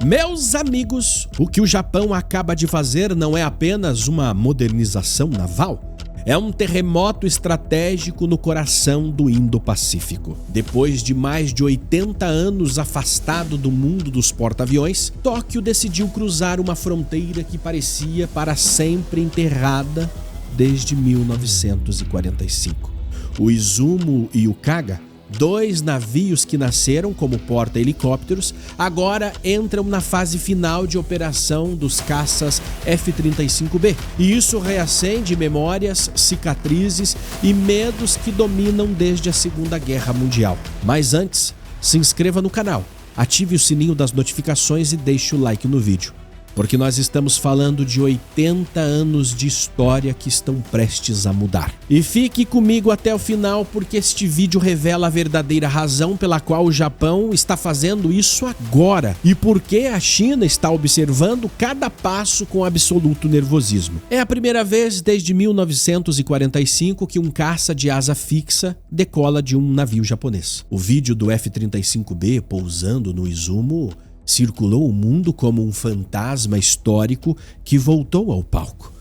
Meus amigos, o que o Japão acaba de fazer não é apenas uma modernização naval, é um terremoto estratégico no coração do Indo-Pacífico. Depois de mais de 80 anos afastado do mundo dos porta-aviões, Tóquio decidiu cruzar uma fronteira que parecia para sempre enterrada desde 1945. O Izumo e o Kaga, dois navios que nasceram como porta-helicópteros, agora entram na fase final de operação dos caças F-35B. E isso reacende memórias, cicatrizes e medos que dominam desde a Segunda Guerra Mundial. Mas antes, se inscreva no canal, ative o sininho das notificações e deixe o like no vídeo. Porque nós estamos falando de 80 anos de história que estão prestes a mudar. E fique comigo até o final, porque este vídeo revela a verdadeira razão pela qual o Japão está fazendo isso agora e por que a China está observando cada passo com absoluto nervosismo. É a primeira vez desde 1945 que um caça de asa fixa decola de um navio japonês. O vídeo do F-35B pousando no Izumo circulou o mundo como um fantasma histórico que voltou ao palco.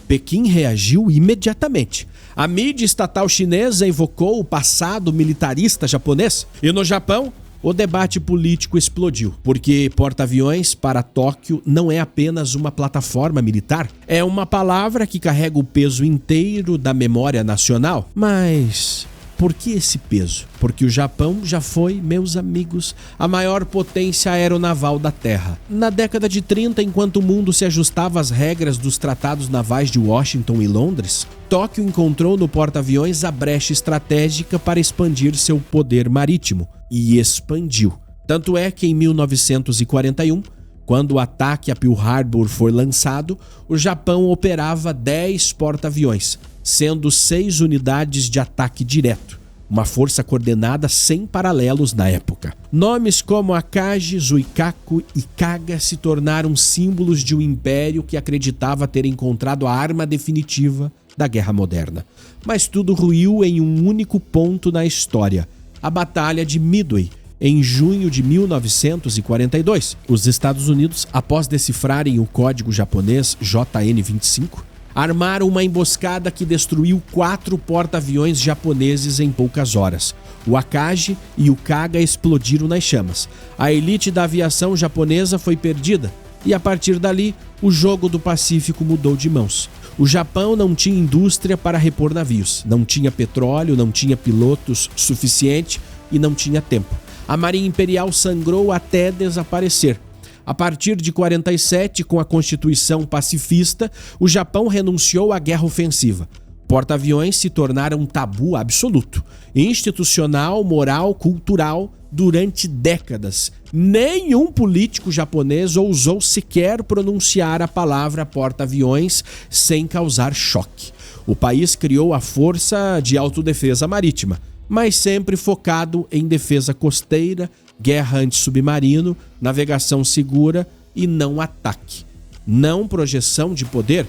Pequim reagiu imediatamente. A mídia estatal chinesa evocou o passado militarista japonês. E no Japão, o debate político explodiu, porque porta-aviões para Tóquio não é apenas uma plataforma militar, é uma palavra que carrega o peso inteiro da memória nacional. Mas por que esse peso? Porque o Japão já foi, meus amigos, a maior potência aeronaval da Terra. Na década de 30, enquanto o mundo se ajustava às regras dos tratados navais de Washington e Londres, Tóquio encontrou no porta-aviões a brecha estratégica para expandir seu poder marítimo. E expandiu. Tanto é que em 1941, quando o ataque a Pearl Harbor foi lançado, o Japão operava 10 porta-aviões, sendo 6 unidades de ataque direto, uma força coordenada sem paralelos na época. Nomes como Akagi, Zuikaku e Kaga se tornaram símbolos de um império que acreditava ter encontrado a arma definitiva da guerra moderna. Mas tudo ruiu em um único ponto na história: a Batalha de Midway, em junho de 1942. Os Estados Unidos, após decifrarem o código japonês JN-25, armaram uma emboscada que destruiu 4 porta-aviões japoneses em poucas horas. O Akagi e o Kaga explodiram nas chamas. A elite da aviação japonesa foi perdida e, a partir dali, o jogo do Pacífico mudou de mãos. O Japão não tinha indústria para repor navios, não tinha petróleo, não tinha pilotos suficiente e não tinha tempo. A Marinha Imperial sangrou até desaparecer. A partir de 47, com a Constituição pacifista, o Japão renunciou à guerra ofensiva. Porta-aviões se tornaram um tabu absoluto, institucional, moral, cultural, durante décadas. Nenhum político japonês ousou sequer pronunciar a palavra porta-aviões sem causar choque. O país criou a Força de Autodefesa Marítima, mas sempre focado em defesa costeira, guerra antissubmarino, navegação segura e não ataque. Não projeção de poder.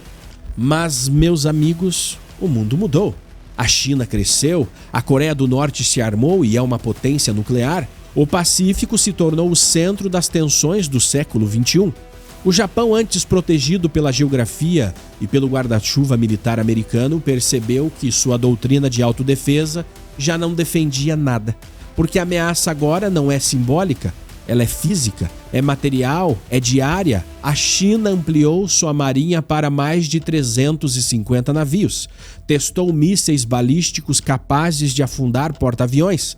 Mas, meus amigos, o mundo mudou. A China cresceu, a Coreia do Norte se armou e é uma potência nuclear. O Pacífico se tornou o centro das tensões do século XXI. O Japão, antes protegido pela geografia e pelo guarda-chuva militar americano, percebeu que sua doutrina de autodefesa já não defendia nada. Porque a ameaça agora não é simbólica, ela é física, é material, é diária. A China ampliou sua marinha para mais de 350 navios, testou mísseis balísticos capazes de afundar porta-aviões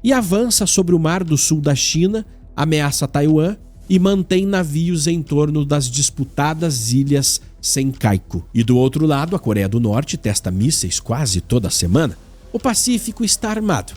e avança sobre o mar do sul da China, ameaça Taiwan e mantém navios em torno das disputadas ilhas Senkaku. E do outro lado, a Coreia do Norte testa mísseis quase toda semana. O Pacífico está armado,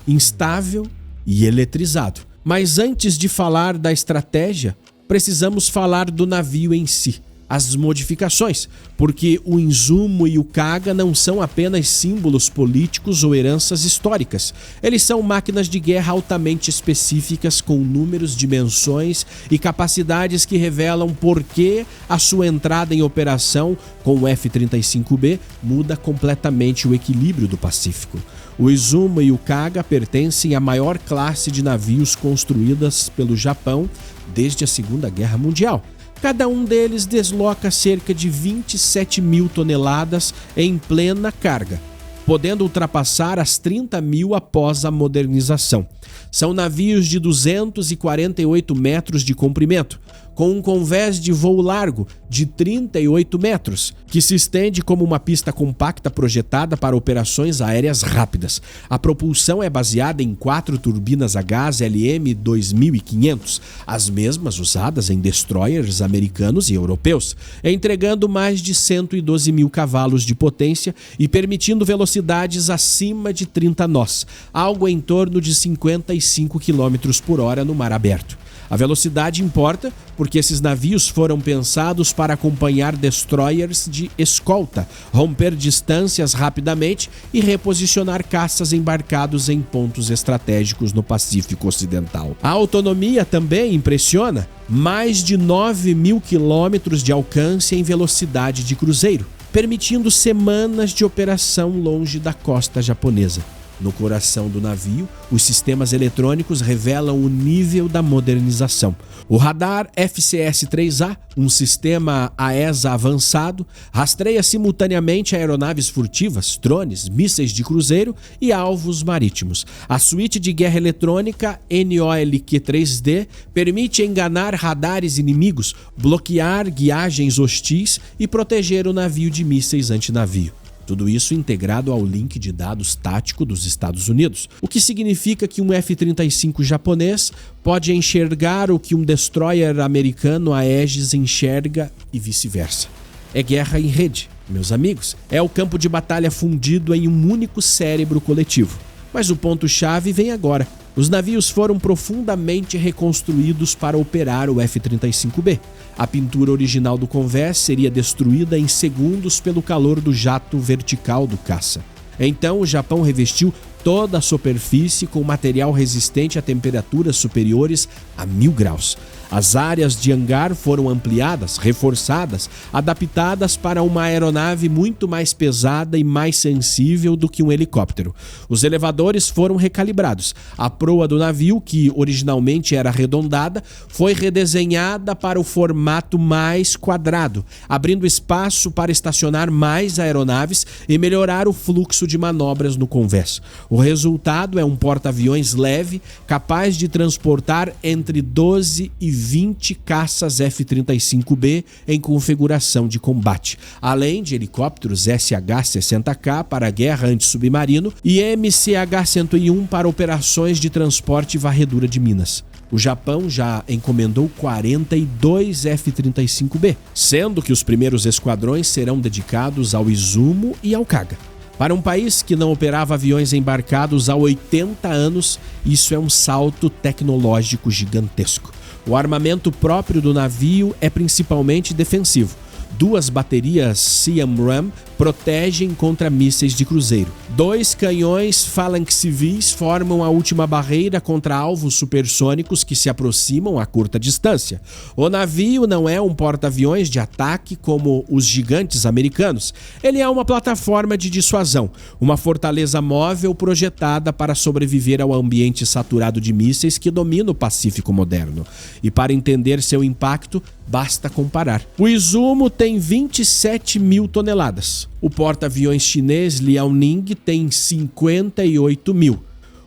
instável e eletrizado. Mas antes de falar da estratégia, precisamos falar do navio em si, as modificações, porque o Izumo e o Kaga não são apenas símbolos políticos ou heranças históricas. Eles são máquinas de guerra altamente específicas com números, dimensões e capacidades que revelam por que a sua entrada em operação com o F-35B muda completamente o equilíbrio do Pacífico. O Izumo e o Kaga pertencem à maior classe de navios construídas pelo Japão desde a Segunda Guerra Mundial. Cada um deles desloca cerca de 27 mil toneladas em plena carga, podendo ultrapassar as 30 mil após a modernização. São navios de 248 metros de comprimento, com um convés de voo largo de 38 metros, que se estende como uma pista compacta projetada para operações aéreas rápidas. A propulsão é baseada em 4 turbinas a gás LM2500, as mesmas usadas em destroyers americanos e europeus, entregando mais de 112 mil cavalos de potência e permitindo velocidades acima de 30 nós, algo em torno de 55 km por hora no mar aberto. A velocidade importa porque esses navios foram pensados para acompanhar destroyers de escolta, romper distâncias rapidamente e reposicionar caças embarcados em pontos estratégicos no Pacífico Ocidental. A autonomia também impressiona: mais de 9 mil quilômetros de alcance em velocidade de cruzeiro, permitindo semanas de operação longe da costa japonesa. No coração do navio, os sistemas eletrônicos revelam o nível da modernização. O radar FCS-3A, um sistema AESA avançado, rastreia simultaneamente aeronaves furtivas, drones, mísseis de cruzeiro e alvos marítimos. A suíte de guerra eletrônica NOLQ-3D permite enganar radares inimigos, bloquear guiagens hostis e proteger o navio de mísseis antinavio. Tudo isso integrado ao link de dados tático dos Estados Unidos, o que significa que um F-35 japonês pode enxergar o que um destroyer americano Aegis enxerga e vice-versa. É guerra em rede, meus amigos. É o campo de batalha fundido em um único cérebro coletivo. Mas o ponto-chave vem agora. Os navios foram profundamente reconstruídos para operar o F-35B. A pintura original do convés seria destruída em segundos pelo calor do jato vertical do caça. Então, o Japão revestiu toda a superfície com material resistente a temperaturas superiores a 1000 graus. As áreas de hangar foram ampliadas, reforçadas, adaptadas para uma aeronave muito mais pesada e mais sensível do que um helicóptero. Os elevadores foram recalibrados. A proa do navio, que originalmente era arredondada, foi redesenhada para o formato mais quadrado, abrindo espaço para estacionar mais aeronaves e melhorar o fluxo de manobras no convés. O resultado é um porta-aviões leve, capaz de transportar entre 12 e 20 caças F-35B em configuração de combate, além de helicópteros SH-60K para guerra antissubmarino e MCH-101 para operações de transporte e varredura de minas. O Japão já encomendou 42 F-35B, sendo que os primeiros esquadrões serão dedicados ao Izumo e ao Kaga. Para um país que não operava aviões embarcados há 80 anos, isso é um salto tecnológico gigantesco. O armamento próprio do navio é principalmente defensivo. 2 baterias CM-RAM protegem contra mísseis de cruzeiro. 2 canhões Phalanx civis formam a última barreira contra alvos supersônicos que se aproximam a curta distância. O navio não é um porta-aviões de ataque como os gigantes americanos. Ele é uma plataforma de dissuasão, uma fortaleza móvel projetada para sobreviver ao ambiente saturado de mísseis que domina o Pacífico moderno. E para entender seu impacto, basta comparar. O Izumo tem 27 mil toneladas. O porta-aviões chinês Liaoning tem 58 mil.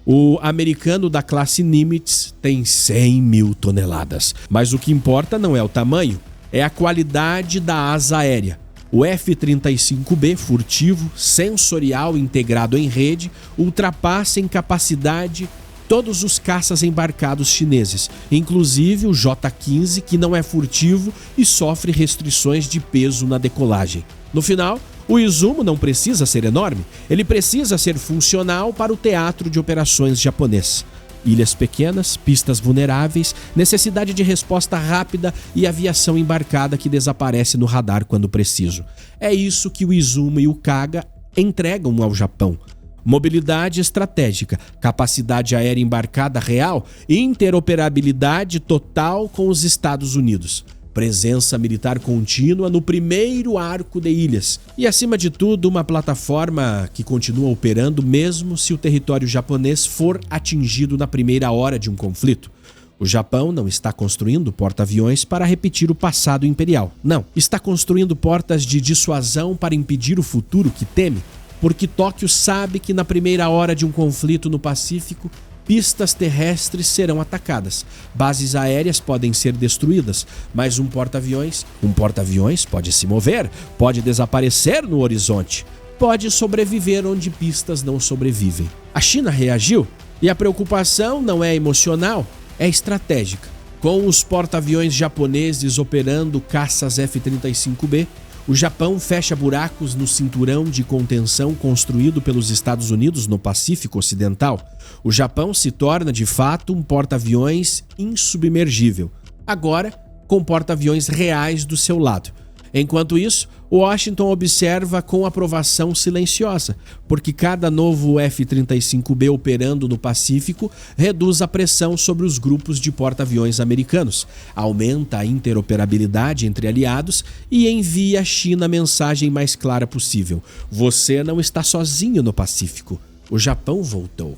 O americano da classe Nimitz tem 100 mil toneladas. Mas o que importa não é o tamanho, é a qualidade da asa aérea. O F-35B furtivo, sensorial integrado em rede, ultrapassa em capacidade todos os caças embarcados chineses, inclusive o J-15, que não é furtivo e sofre restrições de peso na decolagem. No final, o Izumo não precisa ser enorme, ele precisa ser funcional para o teatro de operações japonês. Ilhas pequenas, pistas vulneráveis, necessidade de resposta rápida e aviação embarcada que desaparece no radar quando preciso. É isso que o Izumo e o Kaga entregam ao Japão. Mobilidade estratégica, capacidade aérea embarcada real e interoperabilidade total com os Estados Unidos. presença militar contínua no primeiro arco de ilhas e, acima de tudo, uma plataforma que continua operando mesmo se o território japonês for atingido na primeira hora de um conflito. O Japão não está construindo porta-aviões para repetir o passado imperial. Não, está construindo portas de dissuasão para impedir o futuro que teme, porque Tóquio sabe que na primeira hora de um conflito no Pacífico, pistas terrestres serão atacadas, bases aéreas podem ser destruídas, mas um porta-aviões pode se mover, pode desaparecer no horizonte, pode sobreviver onde pistas não sobrevivem. A China reagiu e a preocupação não é emocional, é estratégica. Com os porta-aviões japoneses operando caças F-35B, o Japão fecha buracos no cinturão de contenção construído pelos Estados Unidos no Pacífico Ocidental. O Japão se torna, de fato, um porta-aviões insubmergível, agora com porta-aviões reais do seu lado. Enquanto isso, Washington observa com aprovação silenciosa, porque cada novo F-35B operando no Pacífico reduz a pressão sobre os grupos de porta-aviões americanos, aumenta a interoperabilidade entre aliados e envia à China a mensagem mais clara possível: você não está sozinho no Pacífico, o Japão voltou.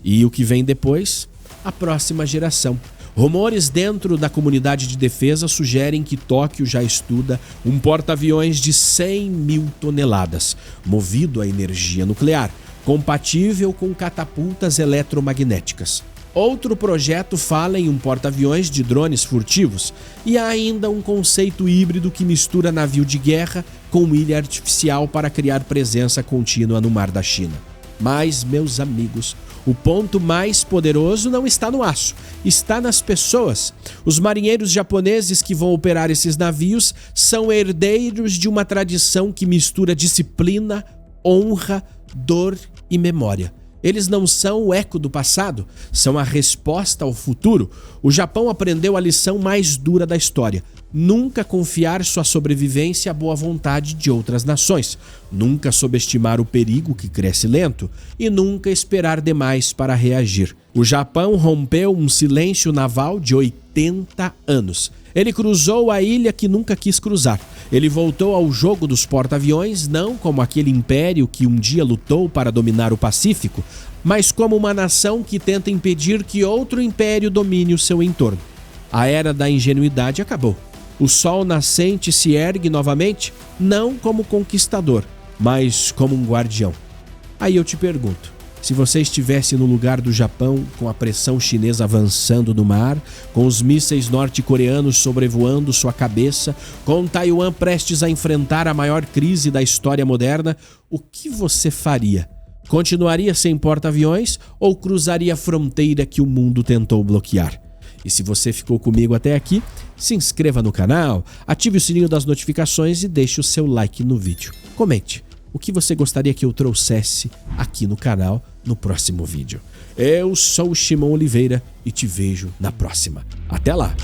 E o que vem depois? A próxima geração. Rumores dentro da comunidade de defesa sugerem que Tóquio já estuda um porta-aviões de 100 mil toneladas, movido a energia nuclear, compatível com catapultas eletromagnéticas. Outro projeto fala em um porta-aviões de drones furtivos e há ainda um conceito híbrido que mistura navio de guerra com ilha artificial para criar presença contínua no mar da China. Mas, meus amigos, o ponto mais poderoso não está no aço, está nas pessoas. Os marinheiros japoneses que vão operar esses navios são herdeiros de uma tradição que mistura disciplina, honra, dor e memória. Eles não são o eco do passado, são a resposta ao futuro. O Japão aprendeu a lição mais dura da história: nunca confiar sua sobrevivência à boa vontade de outras nações, nunca subestimar o perigo que cresce lento e nunca esperar demais para reagir. O Japão rompeu um silêncio naval de 80 anos. Ele cruzou a ilha que nunca quis cruzar. Ele voltou ao jogo dos porta-aviões não como aquele império que um dia lutou para dominar o Pacífico, mas como uma nação que tenta impedir que outro império domine o seu entorno. A era da ingenuidade acabou. O sol nascente se ergue novamente, não como conquistador, mas como um guardião. Aí eu te pergunto, se você estivesse no lugar do Japão, com a pressão chinesa avançando no mar, com os mísseis norte-coreanos sobrevoando sua cabeça, com Taiwan prestes a enfrentar a maior crise da história moderna, o que você faria? Continuaria sem porta-aviões ou cruzaria a fronteira que o mundo tentou bloquear? E se você ficou comigo até aqui, se inscreva no canal, ative o sininho das notificações e deixe o seu like no vídeo. Comente o que você gostaria que eu trouxesse aqui no canal no próximo vídeo. Eu sou o Shimon Oliveira e te vejo na próxima. Até lá!